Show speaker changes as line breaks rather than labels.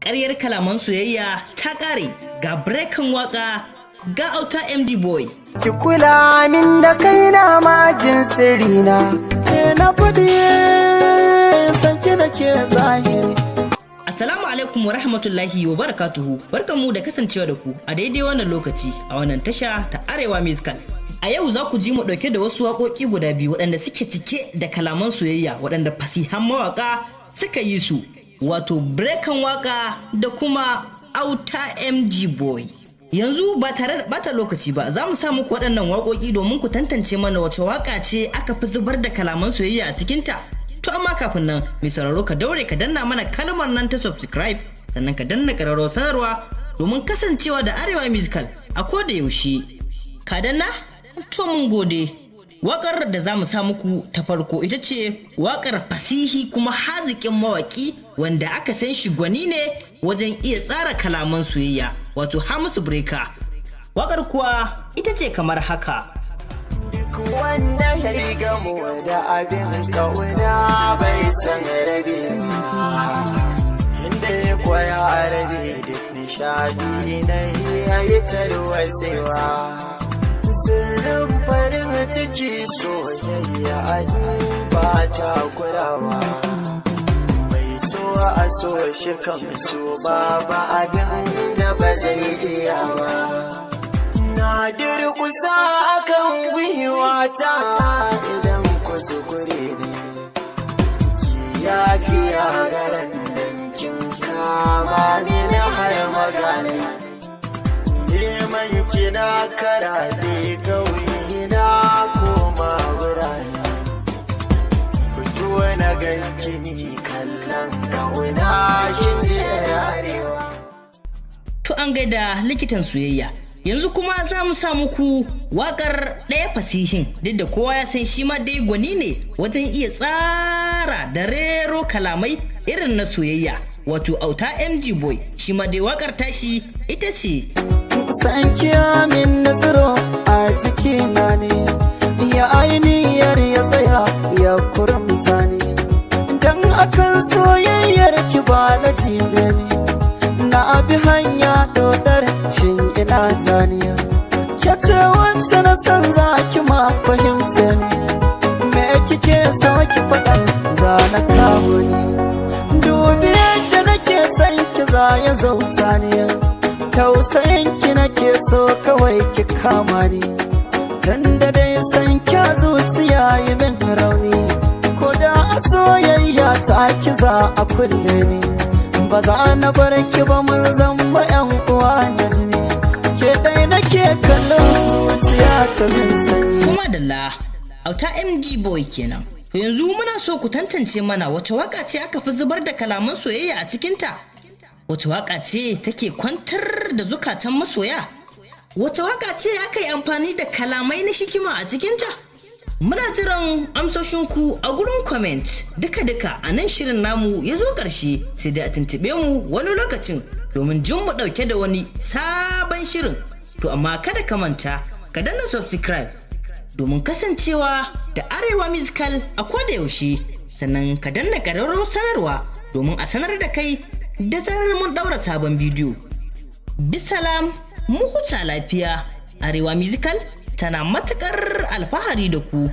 ƙaryar kalaman soyayya ta ƙare, ga breakan waka ga Auta MD boy.
Ki kula min da kaina majin sirrina, na faɗi sanki da ke zahiri.
Assalamu alaikum wa rahmatullahi wa barakatuhu. Barkanmu da kasancewa da ku a daidai wannan lokaci a wannan tasha ta Arewa Musical. A yau za ku ji mu ɗauke da wasu waƙoƙi guda biyu waɗanda suke cike da kalaman soyayya waɗanda fasihan mawaƙa suka yi su, wato breakan waka da kuma Auta MD boy. Yanzu ba tare da bata lokaci ba, za mu sa muku waɗannan waƙoƙi domin ku tantance mana wace waƙa ce aka fi zubar da kalaman soyayya a cikinta. To amma kafin nan, mai sauraro ka daure ka danna mana kalmar nan ta subscribe, sannan ka danna ƙararrawar sanarwa domin kasancewa da Arewa Musical a koda yaushe. Ka danna? To mun gode. Waƙar da za mu sa muku ta farko ita ce waƙar fasihi kuma haziƙin mawaƙi wanda aka san shi gwani ne wajen iya tsara kalaman soyayya, wato Hamisu Breaker. Waƙar kuwa ita ce kamar haka.
Duk wanda ya yi gamo da abin kauna bai san rabe ba, inda ya kwaya rabe duk nishadi na yayi tarwatsewa. Sirrin farin ciki soyayya ba ta kurawa, mai so a so shi kan so ba abin da ba zai iya ba. Na durkusa akan gwiwata idan kuskure ne, kiyafiya garan dankin kama ni na har magana. Neman kina karaɗe ƙauye na koma birane, fito na ganki ni kallon ƙauna kin je arewa.
To an gaida likitan soyayya. Yanzu kuma za mu sa muku waƙar ɗaya fasihin, duk da kowa ya san shi ma dai gwani ne wajen iya tsara da rero kalamai irin na soyayya, wato Auta MD boy. Shi ma dai waƙar tashi ita ce.
San kiya min nazaro a jikina ne, ya ainihiyar ya tsaya ya kurumta ne, dan akan soyayyar ki ba na jibe ne, na abi hanya dodar shin ina zaniya, ke ce wacce na san za ki ma fahimta ne, me kike so ki faɗa za na kawo ne, dubi yadda nake san ki za ya zauta ne, tausayinki nake so kawai ki kama ni, dan da dai san kya zuciya yi min rauni, ko da a soyayya ta ki za a kulle ni, ba za na bar ki ba mun zama yan uwa da jini, ke dai nake kallon zuciya ta min sanyi.
Kuma dalla Auta MD boy kenan. To yanzu muna so ku tantance mana wace waka ce aka fi zubar da kalaman soyayya a cikinta. Wace waka ce take kwantar da zukatan masoya? Wace waka ce aka yi amfani da kalamai na hikima a cikinta? Muna jiran amsoshinku a gurin comment. Duka a nan shirin namu ya zo ƙarshe, sai dai a tuntuɓe mu wani lokacin domin jin mu ɗauke da wani sabon shirin. To amma kada ka manta ka danna subscribe domin kasancewa da Arewa Musical a koda yaushe, sannan ka danna ƙararrawar sanarwa domin a sanar da kai da zarar mun daura sabon bidiyo. Bisalam, mu huta lafiya. Arewa Musical tana matukar alfahari da ku.